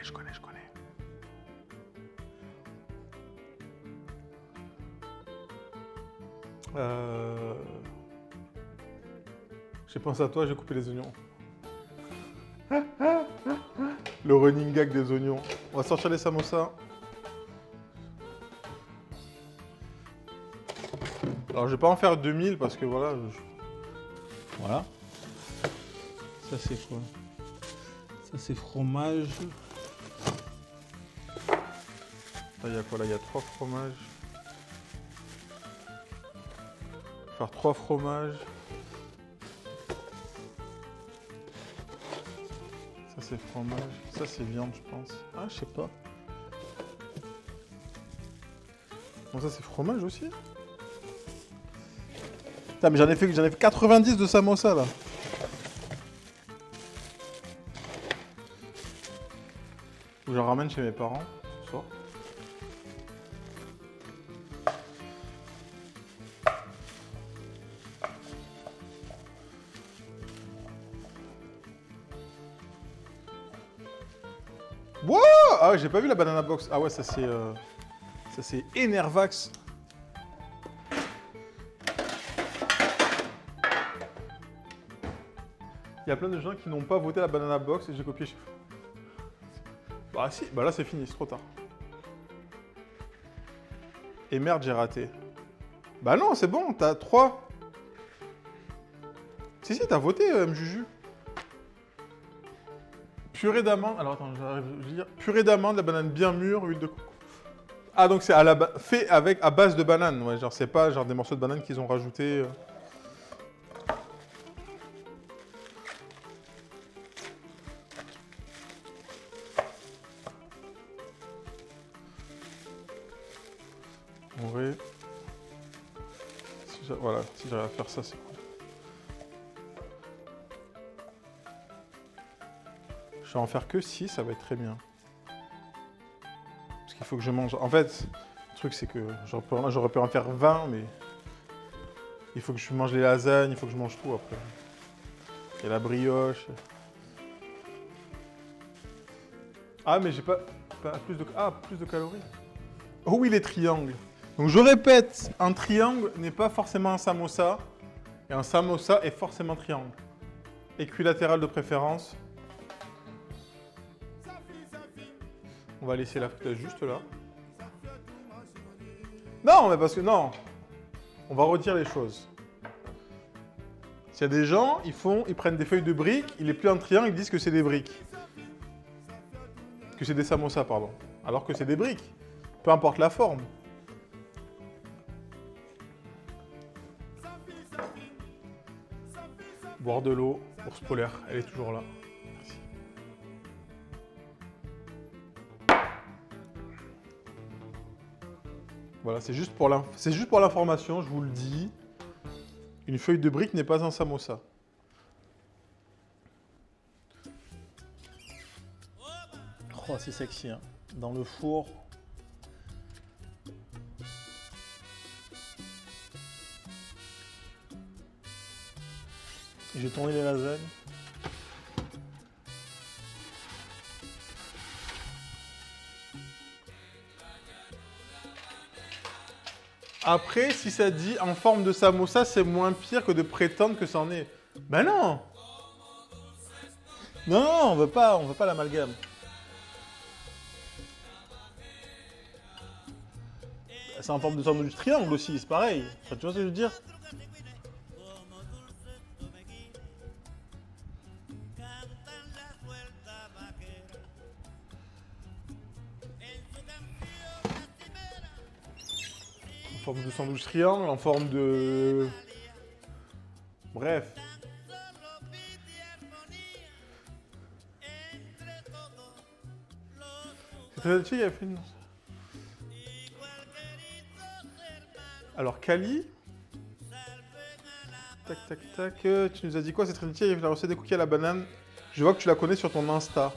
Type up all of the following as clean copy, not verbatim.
je connais. J'ai pensé à toi, j'ai coupé les oignons. Le running gag des oignons. On va sortir les samosas. Alors je vais pas en faire 2000 parce que voilà. Voilà. Ça c'est quoi? Ça c'est fromage. Là il y a quoi là? Il y a 3 fromages. Faire 3 fromages. Ça c'est fromage. Ça c'est viande je pense. Ah je sais pas. Bon ça c'est fromage aussi. Putain mais j'en ai fait 90 de samosa là. Je ramène chez mes parents ce soir. Wow! Ah ouais, j'ai pas vu la banana box. Ah ouais, ça c'est Enervax. Il y a plein de gens qui n'ont pas voté la banana box et j'ai copié chez vous. Bah si, bah là c'est fini, c'est trop tard. Et merde, j'ai raté. Bah non, c'est bon, t'as 3. Si, t'as voté, Mjuju. Purée d'amande. Alors attends, j'arrive à lire. Purée d'amande, la banane bien mûre, huile de coco. Ah donc c'est fait à base de banane, ouais, genre c'est pas genre des morceaux de banane qu'ils ont rajoutés. En vrai, voilà, si j'arrive à faire ça, c'est cool. Je vais en faire que 6, ça va être très bien. Parce qu'il faut que je mange. En fait, le truc c'est que j'aurais pu en faire 20, mais il faut que je mange les lasagnes, il faut que je mange tout après. Il y a la brioche. Ah, mais j'ai pas plus de calories. Oh oui, les triangles. Donc je répète, un triangle n'est pas forcément un samosa, et un samosa est forcément triangle. Équilatéral de préférence. On va laisser la friteuse juste là. Non, mais parce que non. On va redire les choses. S'il y a des gens, ils prennent des feuilles de briques, ils les plient en triangle, ils disent que c'est des briques. Que c'est des samosas, pardon. Alors que c'est des briques. Peu importe la forme. Boire de l'eau, ours polaire, elle est toujours là. Merci. Voilà, c'est juste pour l'information, je vous le dis. Une feuille de brique n'est pas un samosa. Oh, c'est sexy, hein. Dans le four. J'ai tourné les lasagnes. Après, si ça dit en forme de samosa, c'est moins pire que de prétendre que c'en est. Ben non! Non, on veut pas l'amalgame. C'est en forme de sandwich triangle aussi, c'est pareil. Enfin, tu vois ce que je veux dire? En forme de sandwich triangle, en forme de... Bref. C'est très chill, il a fait une... Alors, Kali. Tac, tac, tac. Tu nous as dit quoi? C'est très utile, il a fait la recette des cookies à la banane. Je vois que tu la connais sur ton Insta.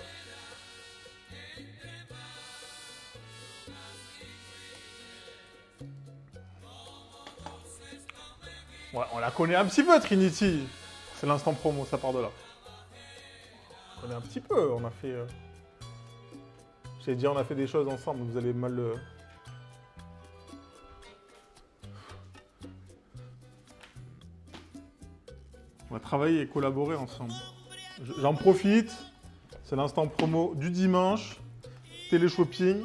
Ouais, on la connaît un petit peu, Trinity. C'est l'instant promo, ça part de là. On connaît un petit peu, on a fait... J'ai dit on a fait des choses ensemble, vous allez mal le... On va travailler et collaborer ensemble. J'en profite, c'est l'instant promo du dimanche, télé-shopping.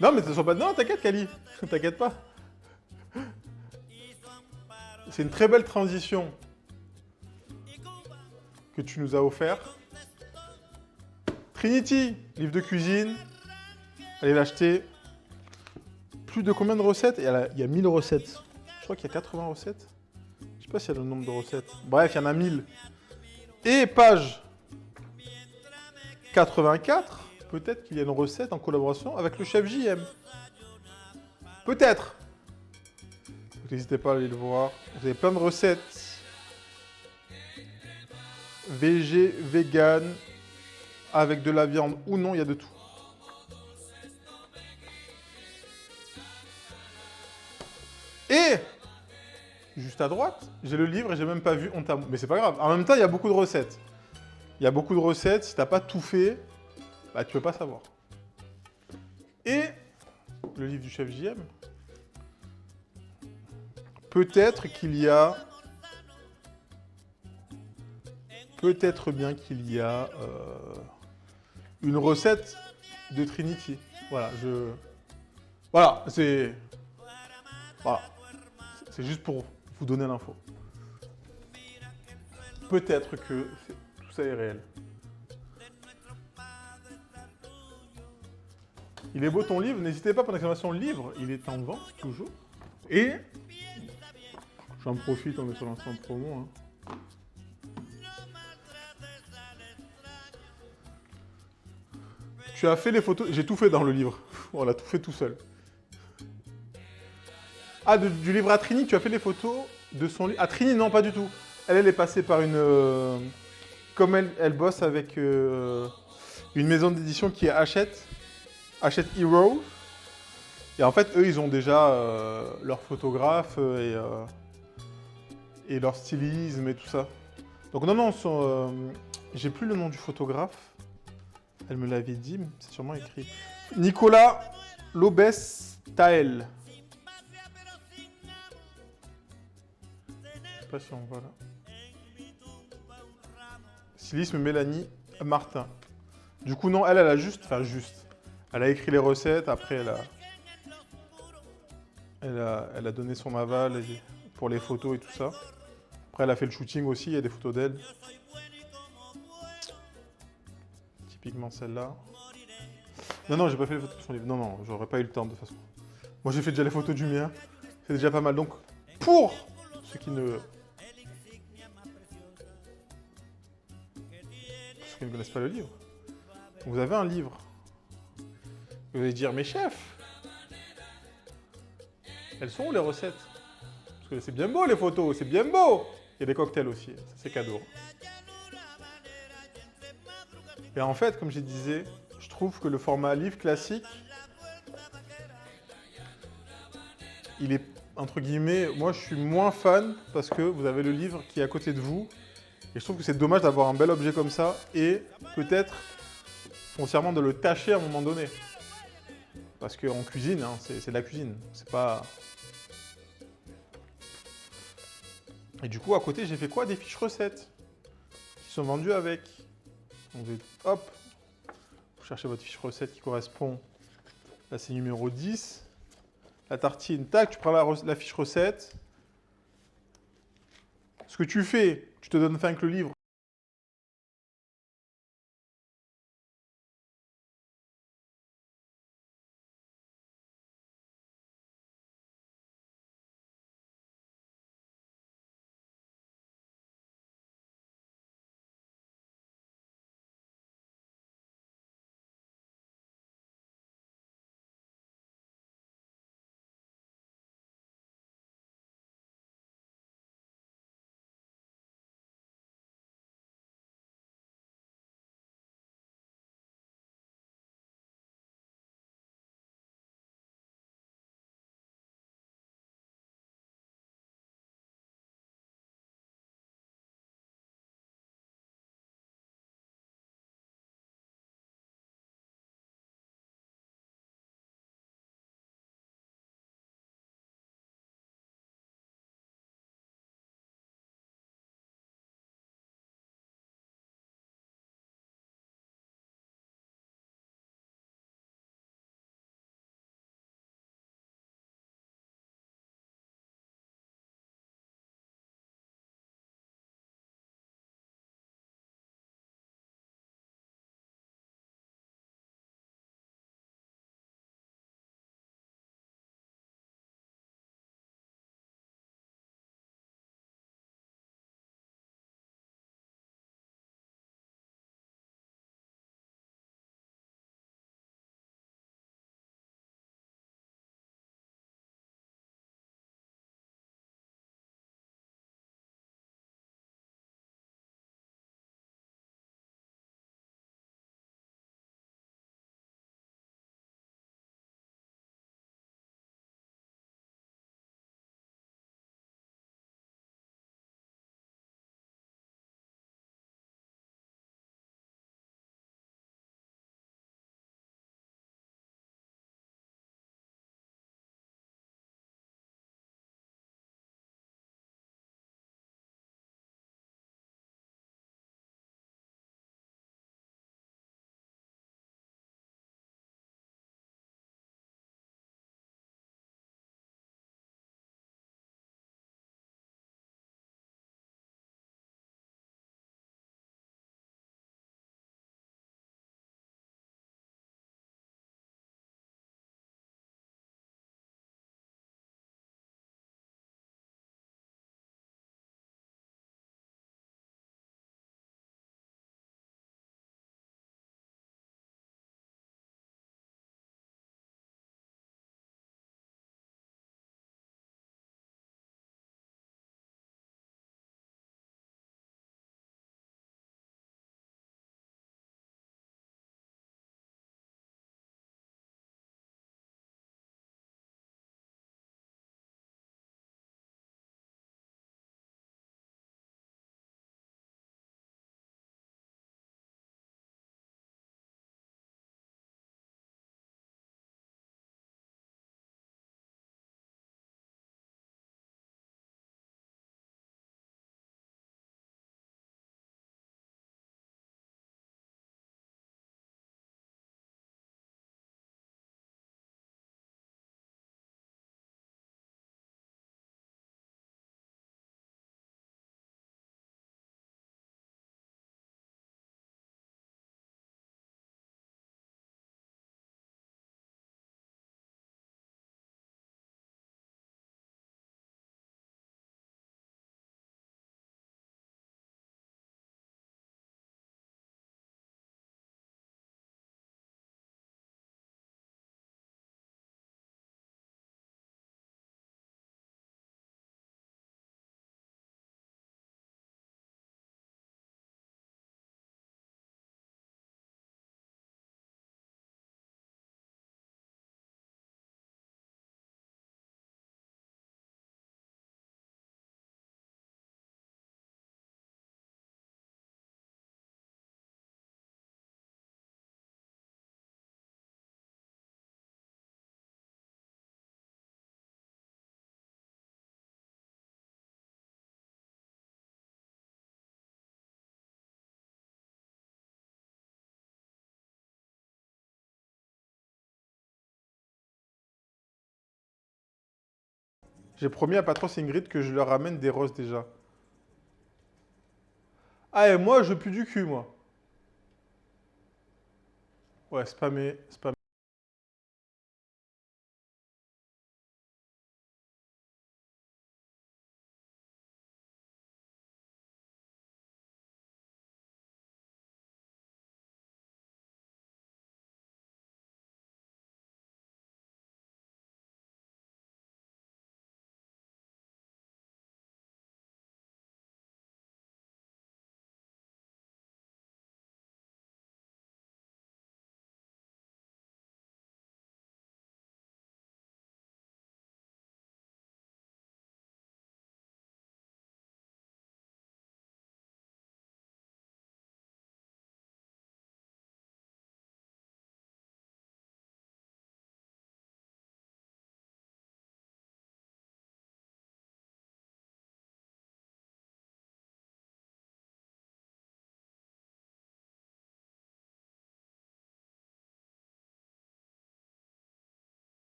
Non mais ça soit pas... Non, t'inquiète Kali, t'inquiète pas. C'est une très belle transition que tu nous as offert. Trinity, livre de cuisine. Allez l'acheter. Plus de combien de recettes? Il y a 1000 recettes. Je crois qu'il y a 80 recettes. Je sais pas s'il y a le nombre de recettes. Bref, il y en a 1000. Et page 84, peut-être qu'il y a une recette en collaboration avec le chef JM. Peut-être. N'hésitez pas à aller le voir. Vous avez plein de recettes. Végé, vegan, avec de la viande ou non, il y a de tout. Et juste à droite, j'ai le livre et j'ai même pas vu honte à moi. Mais c'est pas grave. En même temps, il y a beaucoup de recettes. Il y a beaucoup de recettes. Si t'as pas tout fait, bah tu peux pas savoir. Et le livre du chef JM. Peut-être qu'il y a... Peut-être bien qu'il y a une recette de Trinity. Voilà, Voilà, c'est... Voilà. C'est juste pour vous donner l'info. Peut-être que tout ça est réel. Il est beau ton livre, n'hésitez pas pour l'exclamation livre, il est en vente toujours. Et j'en profite, on est sur l'instant promo. Hein. Tu as fait les photos, j'ai tout fait dans le livre. On l'a tout fait tout seul. Ah, du livre à Trini, tu as fait les photos de son livre. À Trini, non, pas du tout. Elle est passée par une... comme elle bosse avec une maison d'édition qui est Hachette Hero. Et en fait, eux, ils ont déjà leur photographe et leur stylisme et tout ça. Donc non, j'ai plus le nom du photographe. Elle me l'avait dit, mais c'est sûrement écrit. Nicolas Lobes-Taël. Je sais pas si on voit là. Stylisme Mélanie Martin. Du coup, non, elle a juste... Enfin, juste. Elle a écrit les recettes, après elle a donné son aval pour les photos et tout ça. Après, elle a fait le shooting aussi, il y a des photos d'elle. Typiquement celle-là. Non, j'ai pas fait les photos de son livre. Non, j'aurais pas eu le temps de toute façon. Moi, j'ai fait déjà les photos du mien. C'est déjà pas mal. Donc, pour ceux qui ne connaissent pas le livre, vous avez un livre. Vous allez dire, mais chef, elles sont où les recettes? Parce que c'est bien beau les photos, c'est bien beau. Il y a des cocktails aussi, ça c'est cadeau. Et en fait, comme je disais, je trouve que le format livre classique, il est, entre guillemets, moi je suis moins fan parce que vous avez le livre qui est à côté de vous. Et je trouve que c'est dommage d'avoir un bel objet comme ça et peut-être foncièrement de le tâcher à un moment donné. Parce qu'en cuisine, hein, c'est de la cuisine, c'est pas... Et du coup, à côté, j'ai fait quoi? Des fiches recettes qui sont vendues avec. Donc, hop, vous cherchez votre fiche recette qui correspond. Là, c'est numéro 10. La tartine, tac, tu prends la fiche recette. Ce que tu fais, tu te donnes faim avec le livre. J'ai promis à Patros et Ingrid que je leur ramène des roses déjà. Ah, et moi, je pue du cul, moi. Ouais, spammer, spammer.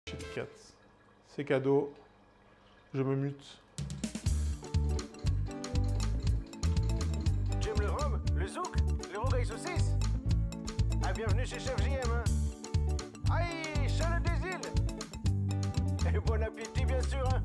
Kit Kat. C'est cadeau. Je me mute. Tu aimes le rhum, le zouk, le rogaille saucisse? Ah, bienvenue chez Chef JM, hein. Aïe, Charles des îles. Et bon appétit, bien sûr, hein.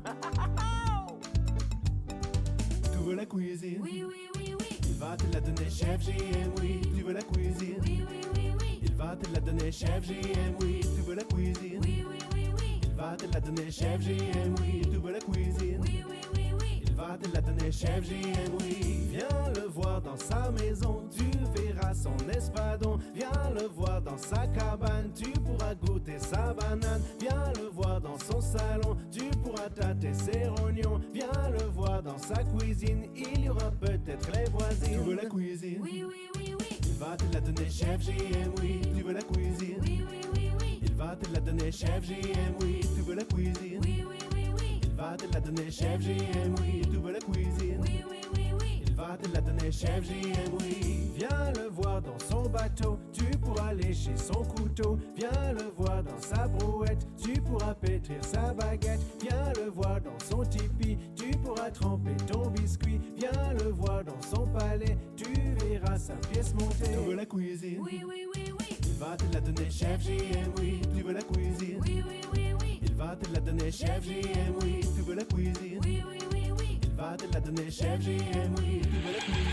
Tu veux la cuisine? Oui, oui, oui, oui. Il va te la donner, Chef JM, oui. Tu veux la cuisine? Oui, oui, oui, oui. Il va te la donner, Chef JM, oui. Tu veux la cuisine? Oui, oui, oui, oui. Il va te la donner, Chef JM, oui. Tu veux la cuisine? Oui, oui, oui, oui. Il va te la donner, Chef JM, oui. Viens le voir dans sa maison, tu verras son espadon. Viens le voir dans sa cabane, tu pourras goûter sa banane. Viens le voir dans son salon, tu pourras tâter ses rognons. Viens le voir dans sa cuisine, il y aura peut-être les voisines. Tu veux la cuisine? Oui, oui, oui, oui. Il va te la donner, Chef JM, oui. Tu veux la cuisine? Oui, oui, oui, oui. Il va te la donner, Chef JM, oui. Tu veux la cuisine? Oui, oui, oui, oui. Il va te la donner, Chef JM, oui. Tu veux la cuisine? Oui, oui, oui, oui. Il va te la donner, Chef JM, oui. Viens le voir dans son bateau, tu pourras lécher son couteau. Viens le voir dans sa brouette, tu pourras pétrir sa baguette. Viens le voir dans son tipi, tu pourras tremper ton biscuit. Viens le voir dans son palais, tu verras sa pièce montée. Tu veux la cuisine? Oui, oui, oui, oui. Il va te la donner, Chef JM, oui. Tu veux la cuisine? Oui, oui, oui, oui. Il va te la donner, Chef JM, oui. Tu veux la cuisine? Oui, oui, oui, oui. Il va te la donner, Chef JM, oui. Tu veux la cuisine?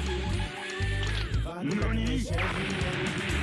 Il va te la donner, Chef JM, oui.